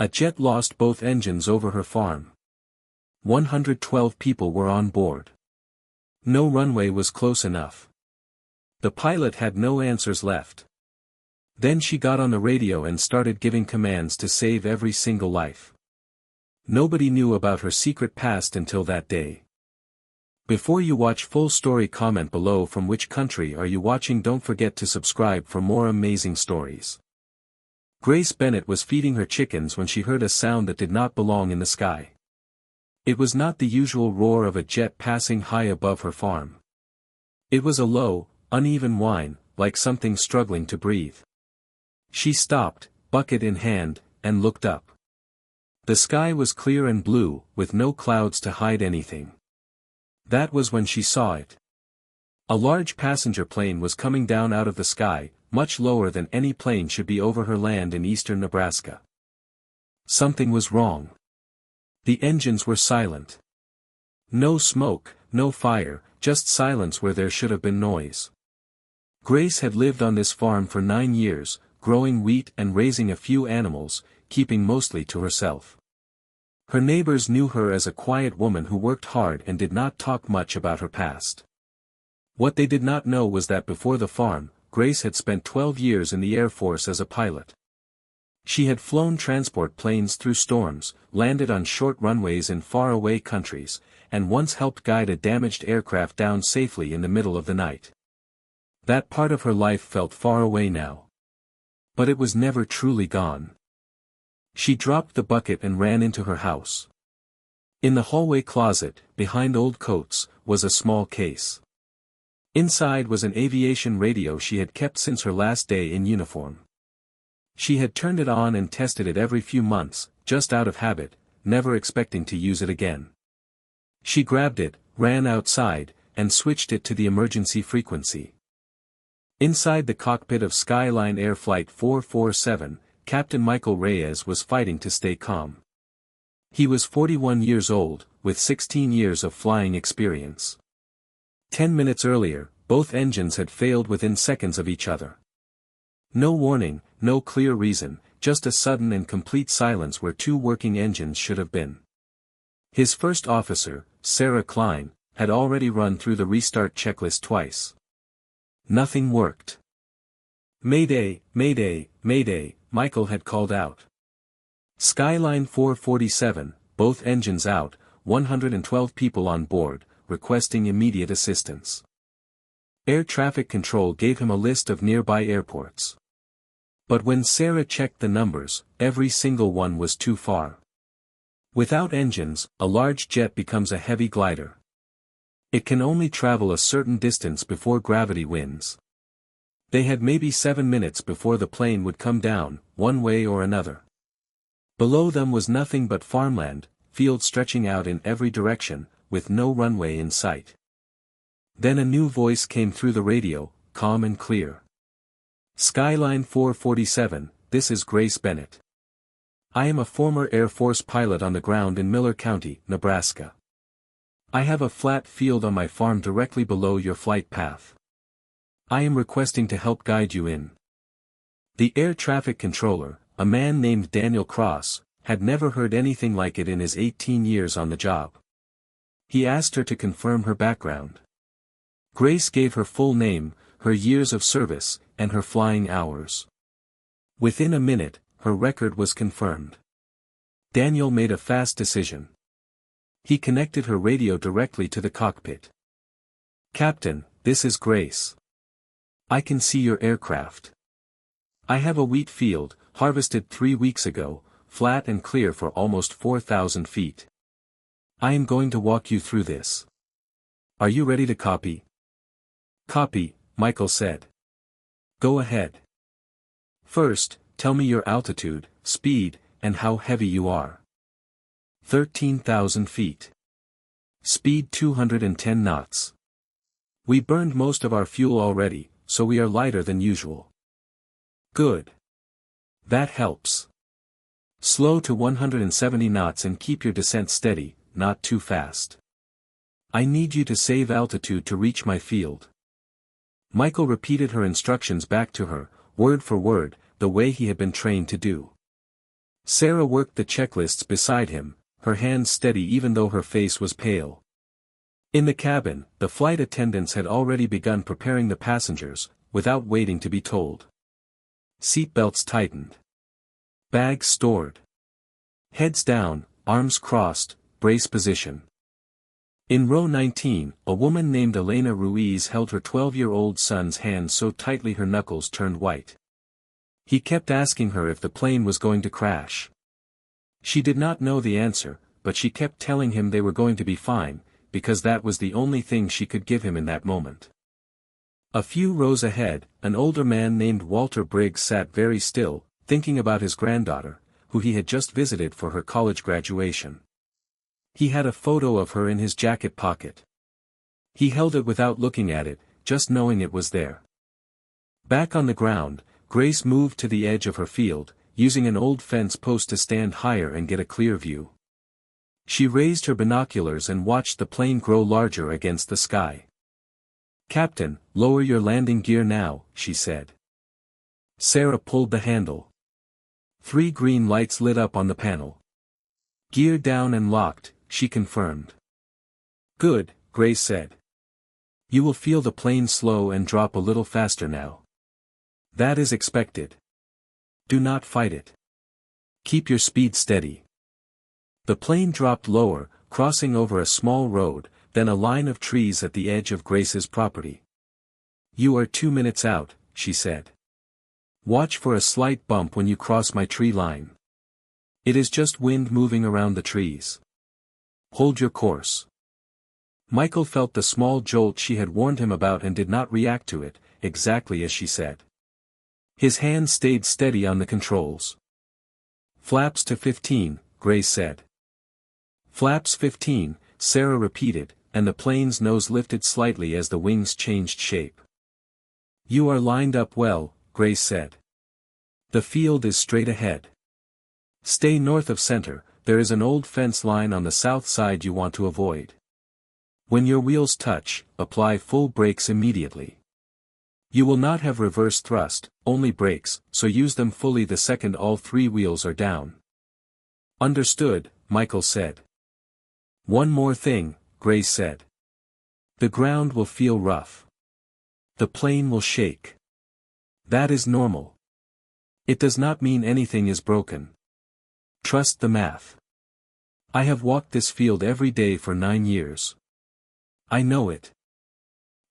A jet lost both engines over her farm. 112 people were on board. No runway was close enough. The pilot had no answers left. Then she got on the radio and started giving commands to save every single life. Nobody knew about her secret past until that day. Before you watch full story, comment below from which country are you watching. Don't forget to subscribe for more amazing stories. Grace Bennett was feeding her chickens when she heard a sound that did not belong in the sky. It was not the usual roar of a jet passing high above her farm. It was a low, uneven whine, like something struggling to breathe. She stopped, bucket in hand, and looked up. The sky was clear and blue, with no clouds to hide anything. That was when she saw it. A large passenger plane was coming down out of the sky, much lower than any plane should be over her land in eastern Nebraska. Something was wrong. The engines were silent. No smoke, no fire, just silence where there should have been noise. Grace had lived on this farm for 9 years, growing wheat and raising a few animals, keeping mostly to herself. Her neighbors knew her as a quiet woman who worked hard and did not talk much about her past. What they did not know was that before the farm, Grace had spent 12 years in the Air Force as a pilot. She had flown transport planes through storms, landed on short runways in faraway countries, and once helped guide a damaged aircraft down safely in the middle of the night. That part of her life felt far away now. But it was never truly gone. She dropped the bucket and ran into her house. In the hallway closet, behind old coats, was a small case. Inside was an aviation radio she had kept since her last day in uniform. She had turned it on and tested it every few months, just out of habit, never expecting to use it again. She grabbed it, ran outside, and switched it to the emergency frequency. Inside the cockpit of Skyline Air Flight 447, Captain Michael Reyes was fighting to stay calm. He was 41 years old, with 16 years of flying experience. 10 minutes earlier, both engines had failed within seconds of each other. No warning, no clear reason, just a sudden and complete silence where 2 working engines should have been. His first officer, Sarah Klein, had already run through the restart checklist twice. Nothing worked. "Mayday, Mayday, Mayday," Michael had called out. Skyline 447, both engines out, 112 people on board, requesting immediate assistance. Air traffic control gave him a list of nearby airports. But when Sarah checked the numbers, every single one was too far. Without engines, a large jet becomes a heavy glider. It can only travel a certain distance before gravity wins. They had maybe 7 minutes before the plane would come down, one way or another. Below them was nothing but farmland, fields stretching out in every direction, with no runway in sight. Then a new voice came through the radio, calm and clear. "Skyline 447, this is Grace Bennett. I am a former Air Force pilot on the ground in Miller County, Nebraska. I have a flat field on my farm directly below your flight path. I am requesting to help guide you in." The air traffic controller, a man named Daniel Cross, had never heard anything like it in his 18 years on the job. He asked her to confirm her background. Grace gave her full name, her years of service, and her flying hours. Within a minute, her record was confirmed. Daniel made a fast decision. He connected her radio directly to the cockpit. "Captain, this is Grace. I can see your aircraft. I have a wheat field, harvested 3 weeks ago, flat and clear for almost 4,000 feet. I am going to walk you through this. Are you ready to copy?" "Copy," Michael said. "Go ahead. First, tell me your altitude, speed, and how heavy you are." 13,000 feet. Speed 210 knots. "We burned most of our fuel already, so we are lighter than usual." "Good. That helps. Slow to 170 knots and keep your descent steady, not too fast. I need you to save altitude to reach my field." Michael repeated her instructions back to her, word for word, the way he had been trained to do. Sarah worked the checklists beside him, her hands steady even though her face was pale. In the cabin, the flight attendants had already begun preparing the passengers, without waiting to be told. Seatbelts tightened. Bags stored. Heads down, arms crossed, brace position. In row 19, a woman named Elena Ruiz held her 12-year-old son's hand so tightly her knuckles turned white. He kept asking her if the plane was going to crash. She did not know the answer, but she kept telling him they were going to be fine, because that was the only thing she could give him in that moment. A few rows ahead, an older man named Walter Briggs sat very still, thinking about his granddaughter, who he had just visited for her college graduation. He had a photo of her in his jacket pocket. He held it without looking at it, just knowing it was there. Back on the ground, Grace moved to the edge of her field, using an old fence post to stand higher and get a clear view. She raised her binoculars and watched the plane grow larger against the sky. "Captain, lower your landing gear now," she said. Sarah pulled the handle. 3 green lights lit up on the panel. "Gear down and locked," she confirmed. "Good," Grace said. "You will feel the plane slow and drop a little faster now. That is expected. Do not fight it. Keep your speed steady." The plane dropped lower, crossing over a small road, then a line of trees at the edge of Grace's property. "You are 2 minutes out," she said. "Watch for a slight bump when you cross my tree line. It is just wind moving around the trees. Hold your course." Michael felt the small jolt she had warned him about and did not react to it, exactly as she said. His hand stayed steady on the controls. "Flaps to 15, Grace said. "Flaps 15, Sarah repeated, and the plane's nose lifted slightly as the wings changed shape. "You are lined up well," Grace said. "The field is straight ahead. Stay north of center, there is an old fence line on the south side you want to avoid. When your wheels touch, apply full brakes immediately. You will not have reverse thrust, only brakes, so use them fully the second all 3 wheels are down." "Understood," Michael said. "One more thing," Grace said. "The ground will feel rough. The plane will shake. That is normal. It does not mean anything is broken. Trust the math. I have walked this field every day for 9 years. I know it."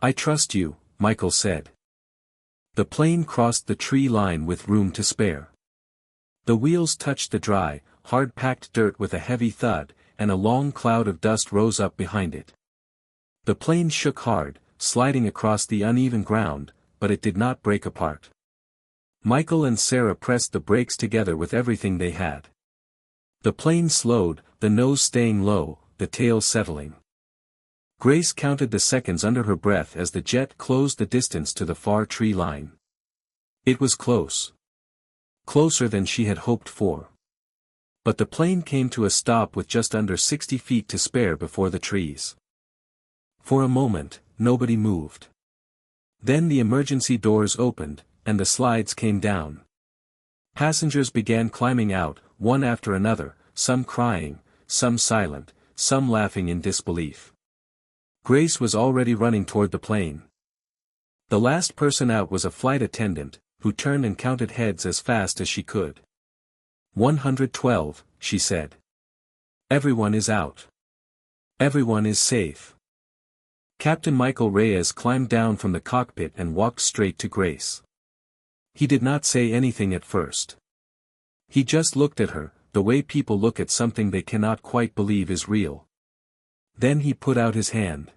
"I trust you," Michael said. The plane crossed the tree line with room to spare. The wheels touched the dry, hard-packed dirt with a heavy thud, and a long cloud of dust rose up behind it. The plane shook hard, sliding across the uneven ground, but it did not break apart. Michael and Sarah pressed the brakes together with everything they had. The plane slowed, the nose staying low, the tail settling. Grace counted the seconds under her breath as the jet closed the distance to the far tree line. It was close. Closer than she had hoped for. But the plane came to a stop with just under 60 feet to spare before the trees. For a moment, nobody moved. Then the emergency doors opened, and the slides came down. Passengers began climbing out, one after another, some crying, some silent, some laughing in disbelief. Grace was already running toward the plane. The last person out was a flight attendant, who turned and counted heads as fast as she could. 112, she said. Everyone is out. Everyone is safe. Captain Michael Reyes climbed down from the cockpit and walked straight to Grace. He did not say anything at first. He just looked at her, the way people look at something they cannot quite believe is real. Then he put out his hand.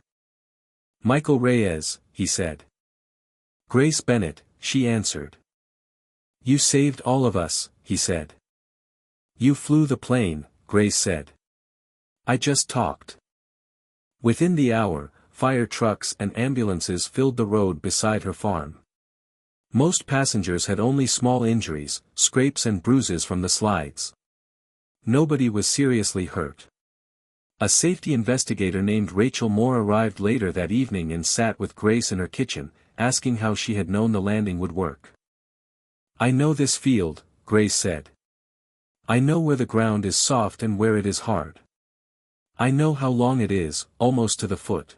"Michael Reyes," he said. "Grace Bennett," she answered. "You saved all of us," he said. "You flew the plane," Grace said. "I just talked." Within the hour, fire trucks and ambulances filled the road beside her farm. Most passengers had only small injuries, scrapes and bruises from the slides. Nobody was seriously hurt. A safety investigator named Rachel Moore arrived later that evening and sat with Grace in her kitchen, asking how she had known the landing would work. "I know this field," Grace said. I know where the ground is soft and where it is hard. I know how long it is, almost to the foot.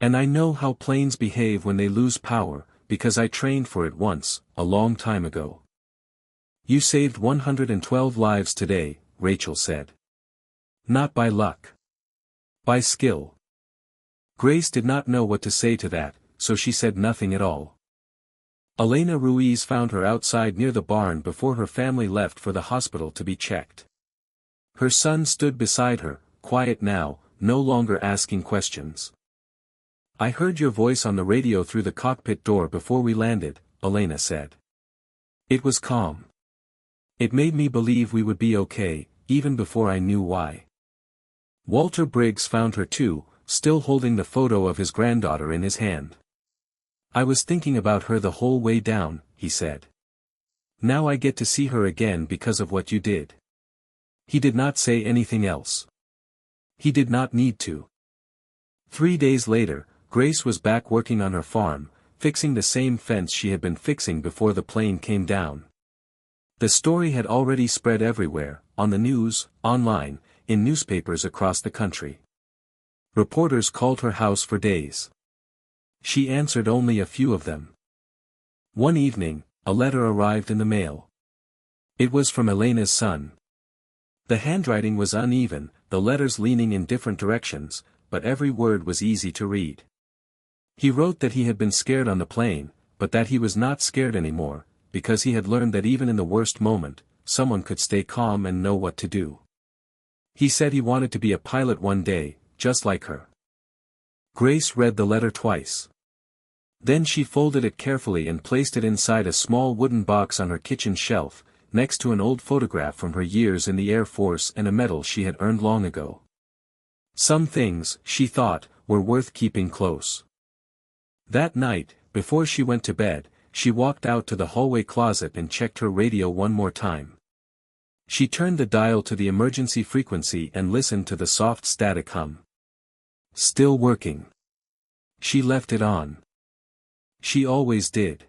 And I know how planes behave when they lose power, because I trained for it once, a long time ago. You saved 112 lives today, Rachel said. Not by luck. By skill. Grace did not know what to say to that, so she said nothing at all. Elena Ruiz found her outside near the barn before her family left for the hospital to be checked. Her son stood beside her, quiet now, no longer asking questions. I heard your voice on the radio through the cockpit door before we landed, Elena said. It was calm. It made me believe we would be okay, even before I knew why. Walter Briggs found her too, still holding the photo of his granddaughter in his hand. I was thinking about her the whole way down, he said. Now I get to see her again because of what you did. He did not say anything else. He did not need to. 3 days later, Grace was back working on her farm, fixing the same fence she had been fixing before the plane came down. The story had already spread everywhere, on the news, online, in newspapers across the country. Reporters called her house for days. She answered only a few of them. One evening, a letter arrived in the mail. It was from Elena's son. The handwriting was uneven, the letters leaning in different directions, but every word was easy to read. He wrote that he had been scared on the plane, but that he was not scared anymore, because he had learned that even in the worst moment, someone could stay calm and know what to do. He said he wanted to be a pilot one day, just like her. Grace read the letter twice. Then she folded it carefully and placed it inside a small wooden box on her kitchen shelf, next to an old photograph from her years in the Air Force and a medal she had earned long ago. Some things, she thought, were worth keeping close. That night, before she went to bed, she walked out to the hallway closet and checked her radio one more time. She turned the dial to the emergency frequency and listened to the soft static hum. Still working. She left it on. She always did.